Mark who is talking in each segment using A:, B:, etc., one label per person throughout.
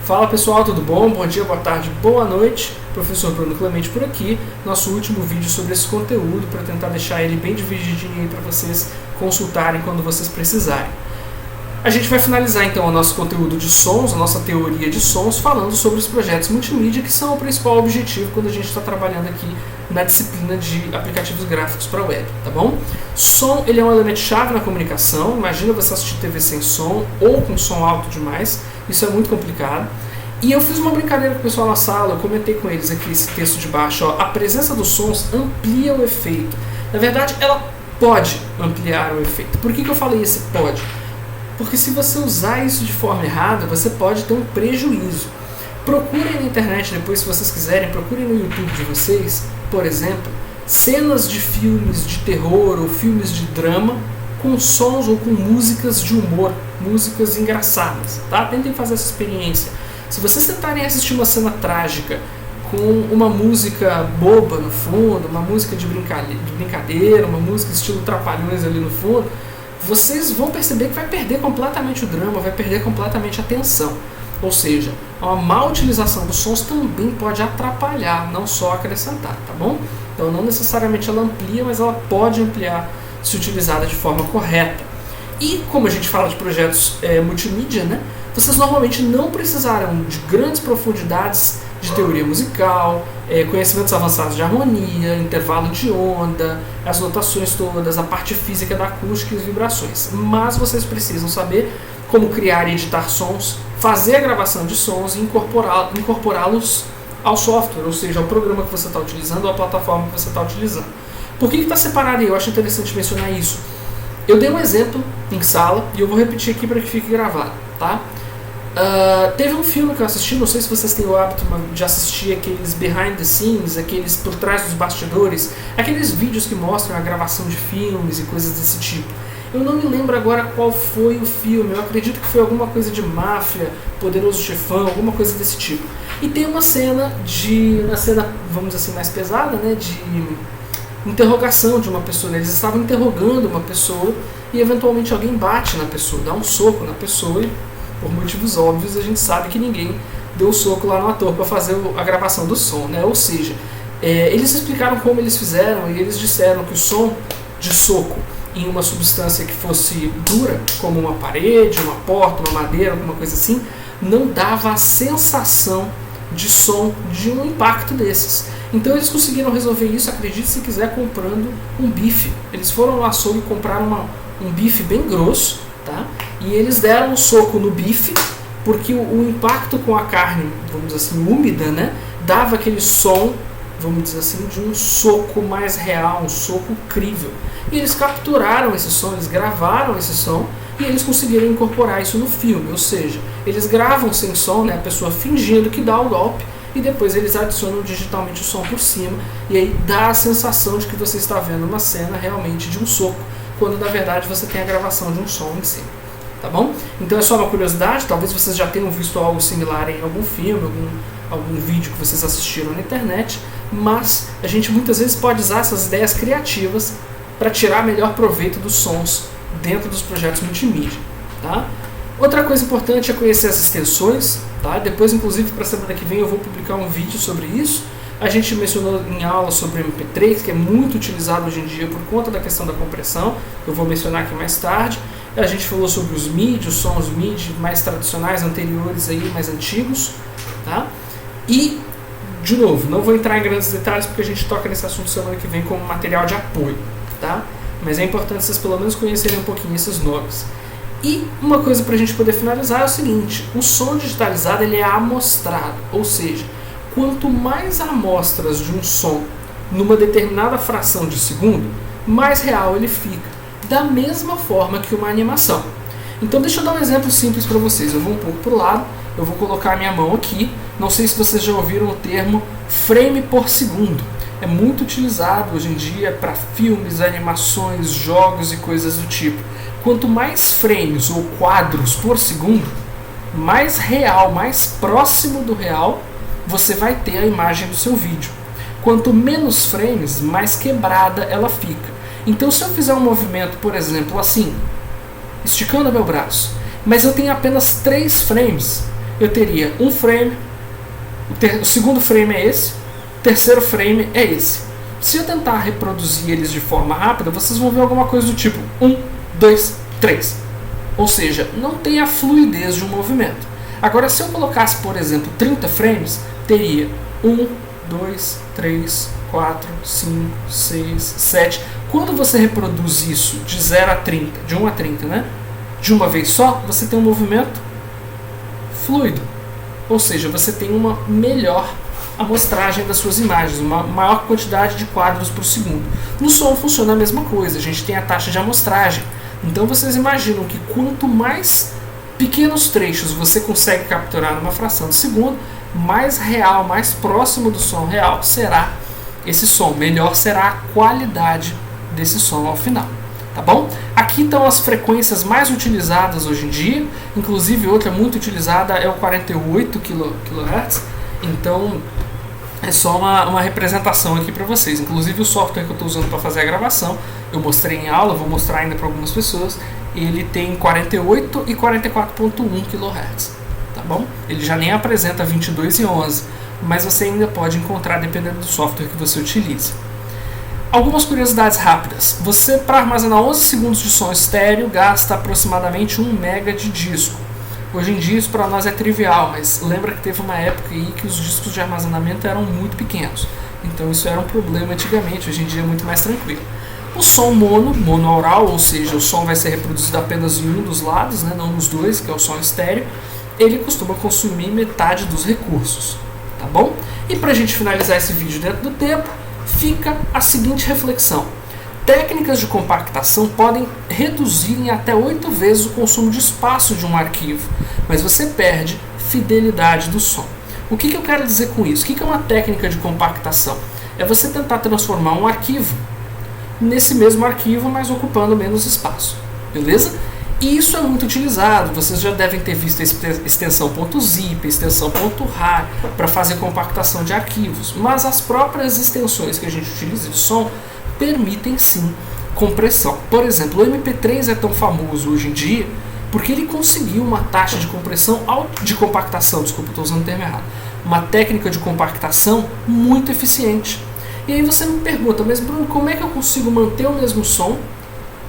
A: Fala pessoal, tudo bom? Bom dia, boa tarde, boa noite. Professor Bruno Clemente por aqui. Nosso último vídeo sobre esse conteúdo para tentar deixar ele bem divididinho aí para vocês consultarem quando vocês precisarem. A gente vai finalizar então o nosso conteúdo de sons, a nossa teoria de sons, falando sobre os projetos multimídia, que são o principal objetivo quando a gente está trabalhando aqui na disciplina de aplicativos gráficos para web, tá bom? Som, ele é um elemento chave na comunicação. Imagina você assistir TV sem som ou com som alto demais, isso é muito complicado. E eu fiz uma brincadeira com o pessoal na sala, eu comentei com eles aqui esse texto de baixo, ó, a presença dos sons amplia o efeito. Na verdade, ela pode ampliar o efeito. Por que eu falei esse pode? Porque se você usar isso de forma errada, você pode ter um prejuízo. Procurem na internet depois, se vocês quiserem, procurem no YouTube de vocês, por exemplo, cenas de filmes de terror ou filmes de drama com sons ou com músicas de humor, músicas engraçadas, tá? Tentem fazer essa experiência. Se vocês tentarem assistir uma cena trágica com uma música boba no fundo, uma música de brincadeira, uma música estilo Trapalhões ali no fundo, vocês vão perceber que vai perder completamente o drama, vai perder completamente a atenção. Ou seja, uma má utilização dos sons também pode atrapalhar, não só acrescentar, tá bom? Então não necessariamente ela amplia, mas ela pode ampliar se utilizada de forma correta. E como a gente fala de projetos multimídia, né, vocês normalmente não precisarão de grandes profundidades de teoria musical, conhecimentos avançados de harmonia, intervalo de onda, as notações todas, a parte física da acústica e as vibrações. Mas vocês precisam saber como criar e editar sons, fazer a gravação de sons e incorporá-los ao software, ou seja, ao programa que você está utilizando ou à plataforma que você está utilizando. Por que está separado aí? Eu acho interessante mencionar isso. Eu dei um exemplo em sala e eu vou repetir aqui para que fique gravado, tá? Teve um filme que eu assisti, não sei se vocês têm o hábito de assistir aqueles behind the scenes, aqueles por trás dos bastidores, aqueles vídeos que mostram a gravação de filmes e coisas desse tipo. Eu não me lembro agora qual foi o filme, eu acredito que foi alguma coisa de máfia, Poderoso Chefão, alguma coisa desse tipo. E tem uma cena vamos dizer assim, mais pesada, né, de interrogação de uma pessoa. Eles estavam interrogando uma pessoa e eventualmente alguém bate na pessoa, dá um soco na pessoa e, por motivos óbvios, a gente sabe que ninguém deu o soco lá no ator para fazer a gravação do som, né? Ou seja, eles explicaram como eles fizeram e eles disseram que o som de soco em uma substância que fosse dura, como uma parede, uma porta, uma madeira, alguma coisa assim, não dava a sensação de som de um impacto desses. Então eles conseguiram resolver isso, acredite se quiser, comprando um bife. Eles foram no açougue e compraram um bife bem grosso, tá? E eles deram um soco no bife, porque o impacto com a carne, vamos dizer assim, úmida, né, dava aquele som, vamos dizer assim, de um soco mais real, um soco crível. E eles capturaram esse som, eles gravaram esse som e eles conseguiram incorporar isso no filme. Ou seja, eles gravam sem som, né, a pessoa fingindo que dá o golpe, e depois eles adicionam digitalmente o som por cima, e aí dá a sensação de que você está vendo uma cena realmente de um soco, quando na verdade você tem a gravação de um som em cima. Tá bom? Então é só uma curiosidade, talvez vocês já tenham visto algo similar em algum filme, algum vídeo que vocês assistiram na internet, mas a gente muitas vezes pode usar essas ideias criativas para tirar melhor proveito dos sons dentro dos projetos multimídia. Tá? Outra coisa importante é conhecer as extensões. Tá? Depois, inclusive, para a semana que vem eu vou publicar um vídeo sobre isso. A gente mencionou em aula sobre MP3, que é muito utilizado hoje em dia por conta da questão da compressão. Eu vou mencionar aqui mais tarde. A gente falou sobre os MIDI, os sons MIDI mais tradicionais, anteriores, aí, mais antigos. Tá? E, de novo, não vou entrar em grandes detalhes porque a gente toca nesse assunto semana que vem como material de apoio. Tá? Mas é importante vocês pelo menos conhecerem um pouquinho esses nomes. E uma coisa para a gente poder finalizar é o seguinte: o som digitalizado ele é amostrado, ou seja, quanto mais amostras de um som numa determinada fração de segundo, mais real ele fica, da mesma forma que uma animação. Então deixa eu dar um exemplo simples para vocês. Eu vou um pouco para o lado, eu vou colocar a minha mão aqui. Não sei se vocês já ouviram o termo frame por segundo. É muito utilizado hoje em dia para filmes, animações, jogos e coisas do tipo. Quanto mais frames ou quadros por segundo, mais real, mais próximo do real, você vai ter a imagem do seu vídeo. Quanto menos frames, mais quebrada ela fica. Então se eu fizer um movimento, por exemplo, assim, esticando meu braço, mas eu tenho apenas 3 frames, eu teria um frame, o segundo frame é esse, o terceiro frame é esse. Se eu tentar reproduzir eles de forma rápida, vocês vão ver alguma coisa do tipo 1, 2, 3. Ou seja, não tem a fluidez de um movimento. Agora, se eu colocasse, por exemplo, 30 frames, teria 1, 2, 3, 4, 5, 6, 7. Quando você reproduz isso de 0 a 30, de 1 a 30, né? De uma vez só, você tem um movimento fluido. Ou seja, você tem uma melhor amostragem das suas imagens, uma maior quantidade de quadros por segundo. No som funciona a mesma coisa, a gente tem a taxa de amostragem. Então vocês imaginam que quanto mais pequenos trechos você consegue capturar numa fração de segundo, mais real, mais próximo do som real será esse som, melhor será a qualidade desse som ao final. Tá bom? Aqui estão as frequências mais utilizadas hoje em dia, inclusive outra muito utilizada é o 48 kHz, então é só uma representação aqui para vocês. Inclusive o software que eu estou usando para fazer a gravação, eu mostrei em aula, vou mostrar ainda para algumas pessoas, ele tem 48 e 44.1 kHz, tá bom? Ele já nem apresenta 22 e 11, mas você ainda pode encontrar dependendo do software que você utilize. Algumas curiosidades rápidas. Você, para armazenar 11 segundos de som estéreo, gasta aproximadamente 1 mega de disco. Hoje em dia isso para nós é trivial, mas lembra que teve uma época aí que os discos de armazenamento eram muito pequenos. Então isso era um problema antigamente, hoje em dia é muito mais tranquilo. O som monoaural, ou seja, o som vai ser reproduzido apenas em um dos lados, né, não nos dois, que é o som estéreo, ele costuma consumir metade dos recursos. Tá bom? E para a gente finalizar esse vídeo dentro do tempo, fica a seguinte reflexão. Técnicas de compactação podem reduzir em até 8 vezes o consumo de espaço de um arquivo, mas você perde fidelidade do som. O que eu quero dizer com isso? O que é uma técnica de compactação? É você tentar transformar um arquivo nesse mesmo arquivo, mas ocupando menos espaço. Beleza? E isso é muito utilizado. Vocês já devem ter visto a extensão .zip, a extensão .rar para fazer compactação de arquivos. Mas as próprias extensões que a gente utiliza de som permitem sim compressão. Por exemplo, o MP3 é tão famoso hoje em dia porque ele conseguiu uma taxa de compressão, de compactação, desculpa, estou usando o termo errado, uma técnica de compactação muito eficiente. E aí você me pergunta, mas Bruno, como é que eu consigo manter o mesmo som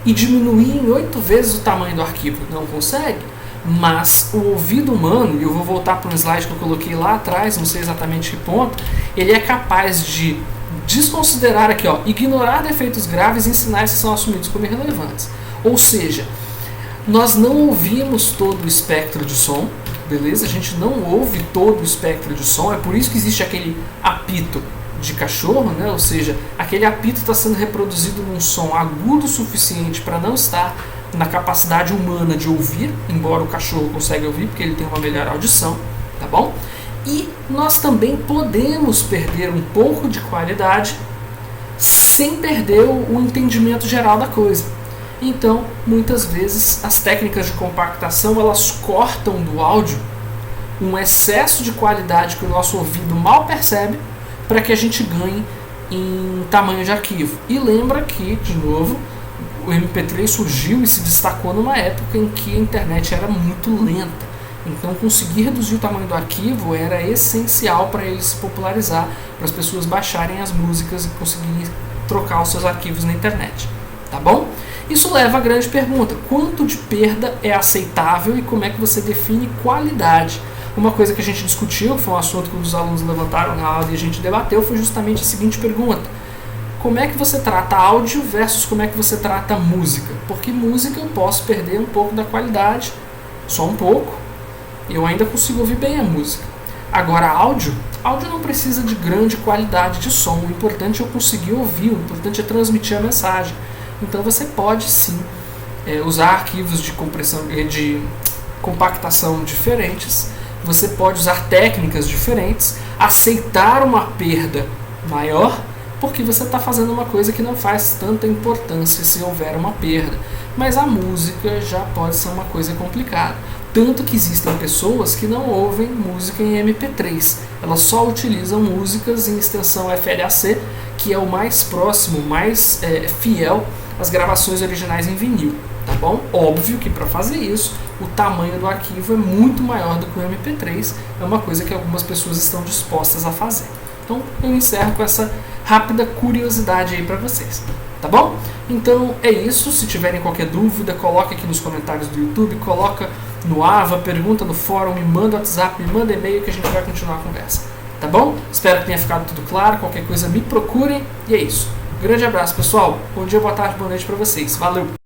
A: e diminuir em 8 vezes o tamanho do arquivo? Não consegue, mas o ouvido humano, e eu vou voltar para um slide que eu coloquei lá atrás, não sei exatamente que ponto, ele é capaz de desconsiderar aqui, ignorar defeitos graves em sinais que são assumidos como irrelevantes. Ou seja, nós não ouvimos todo o espectro de som, beleza? A gente não ouve todo o espectro de som, é por isso que existe aquele apito de cachorro, né? Ou seja, aquele apito está sendo reproduzido num som agudo o suficiente para não estar na capacidade humana de ouvir, embora o cachorro consiga ouvir porque ele tem uma melhor audição, tá bom? E nós também podemos perder um pouco de qualidade sem perder o entendimento geral da coisa. Então, muitas vezes as técnicas de compactação elas cortam do áudio um excesso de qualidade que o nosso ouvido mal percebe, para que a gente ganhe em tamanho de arquivo. E lembra que, de novo, o MP3 surgiu e se destacou numa época em que a internet era muito lenta. Então conseguir reduzir o tamanho do arquivo era essencial para ele se popularizar, para as pessoas baixarem as músicas e conseguirem trocar os seus arquivos na internet. Tá bom? Isso leva à grande pergunta: quanto de perda é aceitável e como é que você define qualidade? Uma coisa que a gente discutiu, foi um assunto que os alunos levantaram na aula e a gente debateu, foi justamente a seguinte pergunta: como é que você trata áudio versus como é que você trata música? Porque música eu posso perder um pouco da qualidade, só um pouco, eu ainda consigo ouvir bem a música. Agora áudio não precisa de grande qualidade de som, o importante é eu conseguir ouvir, o importante é transmitir a mensagem. Então você pode sim usar arquivos de compressão, de compactação diferentes, você pode usar técnicas diferentes, aceitar uma perda maior, porque você está fazendo uma coisa que não faz tanta importância se houver uma perda. Mas a música já pode ser uma coisa complicada. Tanto que existem pessoas que não ouvem música em MP3. Elas só utilizam músicas em extensão FLAC, que é o mais próximo, mais fiel às gravações originais em vinil. Tá bom? Óbvio que para fazer isso, o tamanho do arquivo é muito maior do que o MP3, é uma coisa que algumas pessoas estão dispostas a fazer. Então eu encerro com essa rápida curiosidade aí para vocês, tá bom? Então é isso, se tiverem qualquer dúvida, coloca aqui nos comentários do YouTube, coloca no Ava, pergunta no fórum, me manda WhatsApp, me manda e-mail que a gente vai continuar a conversa, tá bom? Espero que tenha ficado tudo claro, qualquer coisa me procurem e é isso. Grande abraço pessoal, bom dia, boa tarde, boa noite para vocês, valeu!